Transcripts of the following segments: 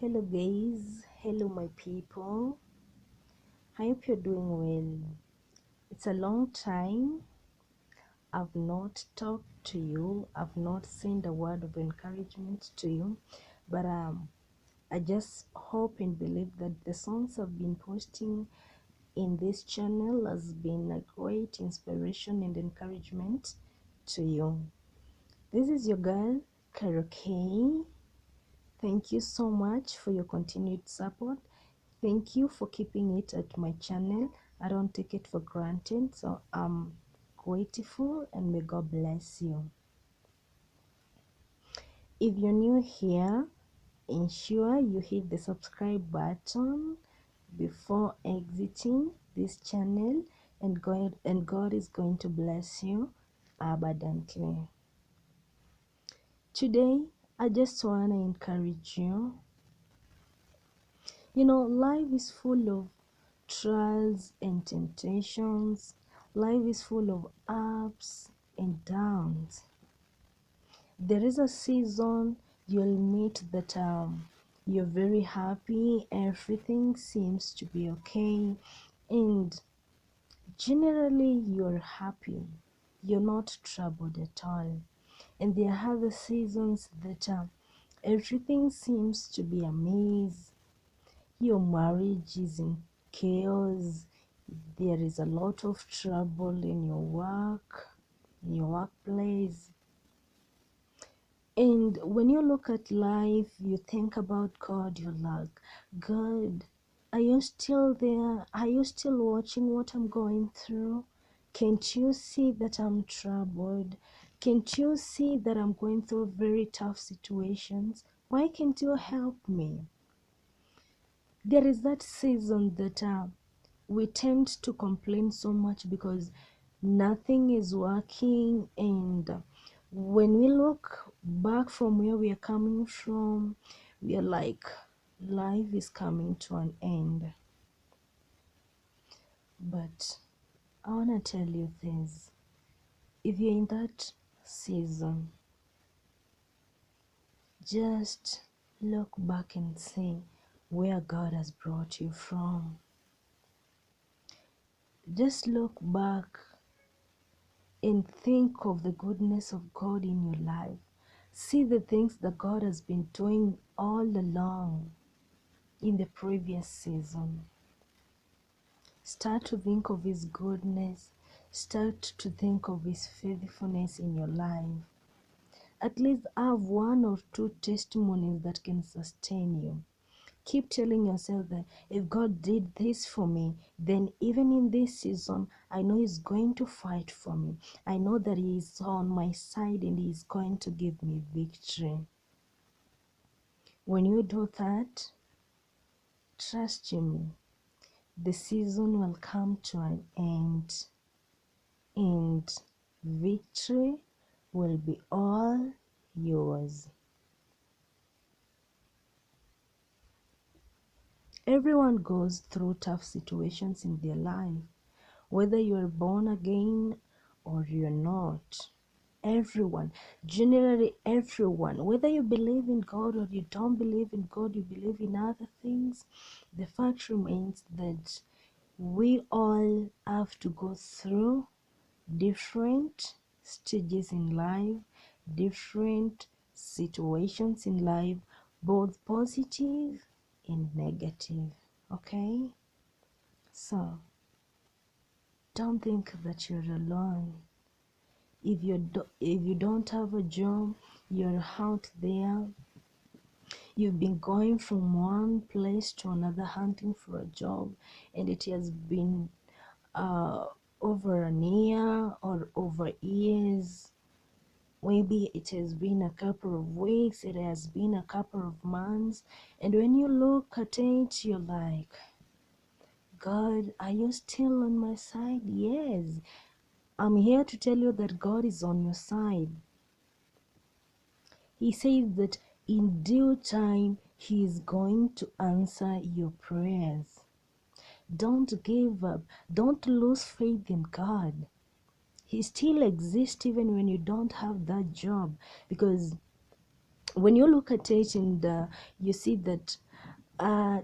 Hello guys, hello my people. I hope you're doing well. It's a long time I've not talked to you. I've not sent a word of encouragement to you, but I just hope and believe that the songs I've been posting in this channel has been a great inspiration and encouragement to you. This is your girl Karaoke. Thank you so much for your continued support. Thank you for keeping it at my channel. I don't take it for granted, so I'm grateful and may God bless you. If you're new here, ensure you hit the subscribe button before exiting this channel, and God is going to bless you abundantly. Today, I just want to encourage you. Life is full of trials and temptations. Life is full of ups and downs. There is a season you'll meet that you're very happy, everything seems to be okay, and generally you're happy, you're not troubled at all. And there are other seasons that everything seems to be a maze. Your marriage is in chaos. There is a lot of trouble in your workplace. And when you look at life, you think about God, you're like, God, are you still there? Are you still watching what I'm going through? Can't you see that I'm troubled? Can't you see that I'm going through very tough situations? Why can't you help me? There is that season that we tend to complain so much because nothing is working, and when we look back from where we are coming from, we are like, life is coming to an end. But I want to tell you this: if you're in that season, just look back and see where God has brought you from. Just look back and think of the goodness of God in your life. See the things that God has been doing all along in the previous season. Start to think of His goodness. Start to think of His faithfulness in your life. At least have one or two testimonies that can sustain you. Keep telling yourself that if God did this for me, then even in this season, I know He's going to fight for me. I know that He is on my side and He is going to give me victory. When you do that, trust you me, the season will come to an end, and victory will be all yours. Everyone goes through tough situations in their life, whether you're born again or you're not. Everyone, generally everyone, whether you believe in God or you don't believe in God, you believe in other things, the fact remains that we all have to go through different stages in life, different situations in life, both positive and negative. Okay? So, don't think that you're alone. If you don't have a job, you're out there. You've been going from one place to another hunting for a job, and it has been over an year or over years. Maybe it has been a couple of weeks, it has been a couple of months, and when you look at it, you're like, God, are you still on my side? Yes, I'm here to tell you that God is on your side. He says that in due time, He is going to answer your prayers. Don't give up. Don't lose faith in God. He still exists even when you don't have that job. Because when you look at it and you see that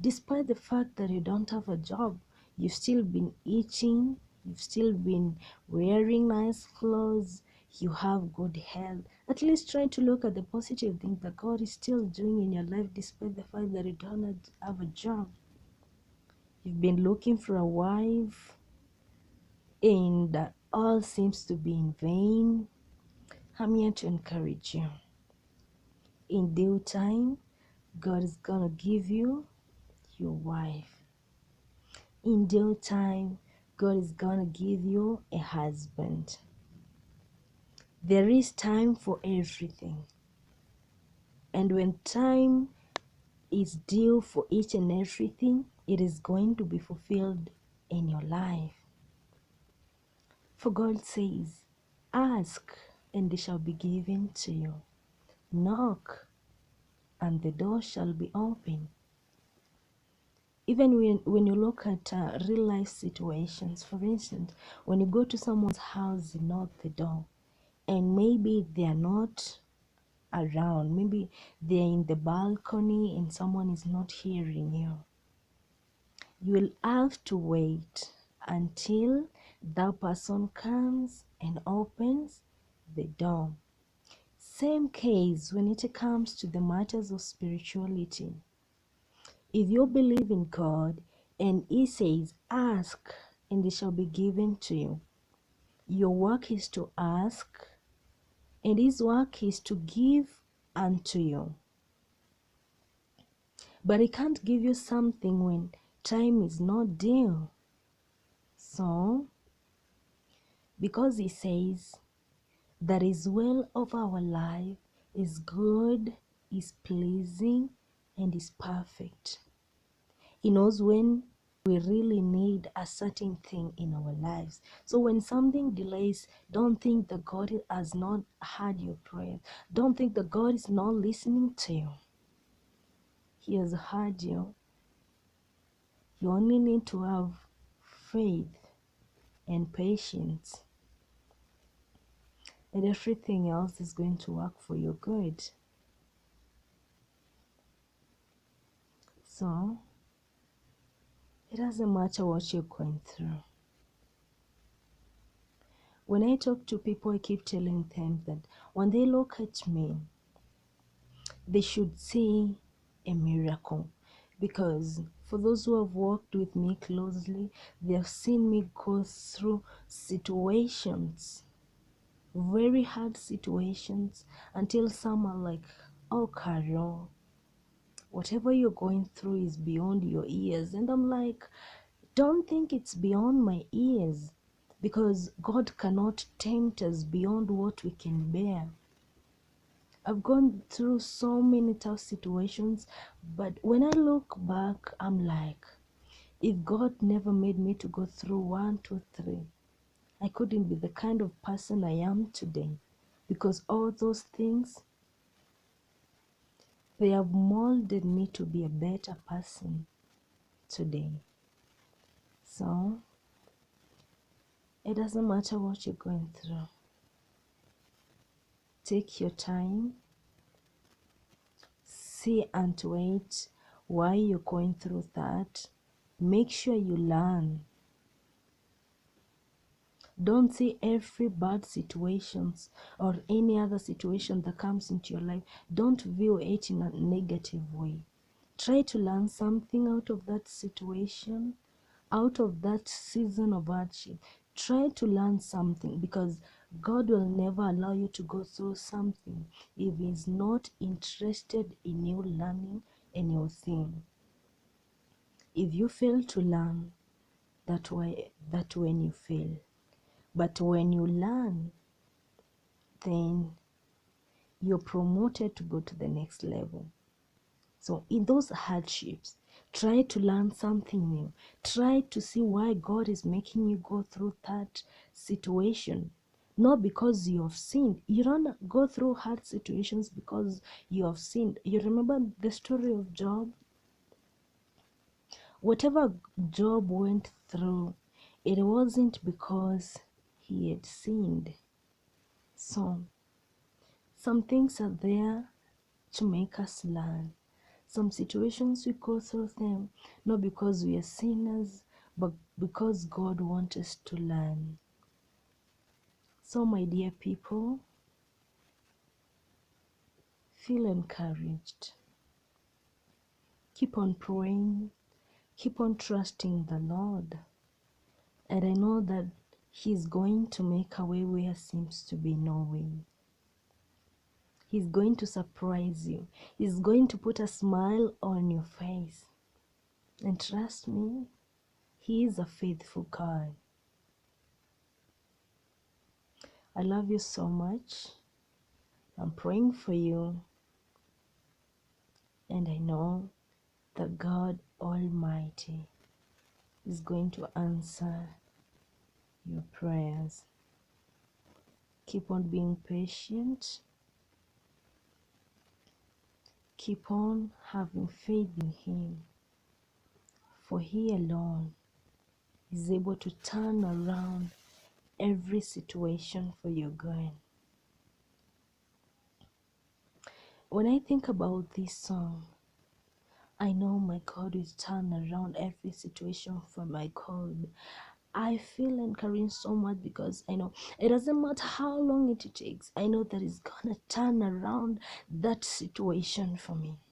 Despite the fact that you don't have a job, you've still been eating, you've still been wearing nice clothes, you have good health. At least try to look at the positive things that God is still doing in your life despite the fact that you don't have a job. You've been looking for a wife and all seems to be in vain. I'm here to encourage you. In due time, God is gonna give you your wife. In due time, God is gonna give you a husband. There is time for everything. And when time is due for each and everything, it is going to be fulfilled in your life. For God says, ask and it shall be given to you. Knock and the door shall be open. Even when you look at real life situations, for instance, when you go to someone's house, you knock the door, and maybe they are not around, maybe they're in the balcony and someone is not hearing you. You will have to wait until that person comes and opens the door. Same case when it comes to the matters of spirituality. If you believe in God and He says, ask and it shall be given to you, your work is to ask and His work is to give unto you. But He can't give you something when time is not due. So, because He says that His will of our life is good, is pleasing, and is perfect. He knows when we really need a certain thing in our lives. So when something delays, don't think that God has not heard your prayer. Don't think that God is not listening to you. He has heard you. You only need to have faith and patience, and everything else is going to work for your good. So it doesn't matter what you're going through. When I talk to people, I keep telling them that when they look at me, they should see a miracle. Because for those who have worked with me closely, they have seen me go through situations, very hard situations, until some are like, oh, Carol, whatever you're going through is beyond your ears. And I'm like, don't think it's beyond my ears, because God cannot tempt us beyond what we can bear. I've gone through so many tough situations, but when I look back, I'm like, if God never made me to go through 1, 2, 3, I couldn't be the kind of person I am today, because all those things, they have molded me to be a better person today. So it doesn't matter what you're going through. Take your time, see and wait why you're going through that. Make sure you learn. Don't see every bad situations or any other situation that comes into your life, don't view it in a negative way. Try to learn something out of that situation, out of that season of hardship. Try to learn something, because God will never allow you to go through something if He's not interested in you learning a new thing. If you fail to learn, that's when you fail. But when you learn, then you're promoted to go to the next level. So in those hardships, try to learn something new. Try to see why God is making you go through that situation. Not because you have sinned. You don't go through hard situations because you have sinned. You remember the story of Job? Whatever Job went through, it wasn't because he had sinned. So some things are there to make us learn. Some situations we go through them not because we are sinners, but because God wants us to learn. So, my dear people, feel encouraged. Keep on praying. Keep on trusting the Lord. And I know that He's going to make a way where seems to be no way. He's going to surprise you. He's going to put a smile on your face. And trust me, He is a faithful God. I love you so much. I'm praying for you. And I know that God Almighty is going to answer your prayers. Keep on being patient. Keep on having faith in Him. For He alone is able to turn around every situation for your good. When I think about this song, I know my God will turn around every situation for my good. I feel encouraged so much because I know it doesn't matter how long it takes. I know that He's gonna turn around that situation for me.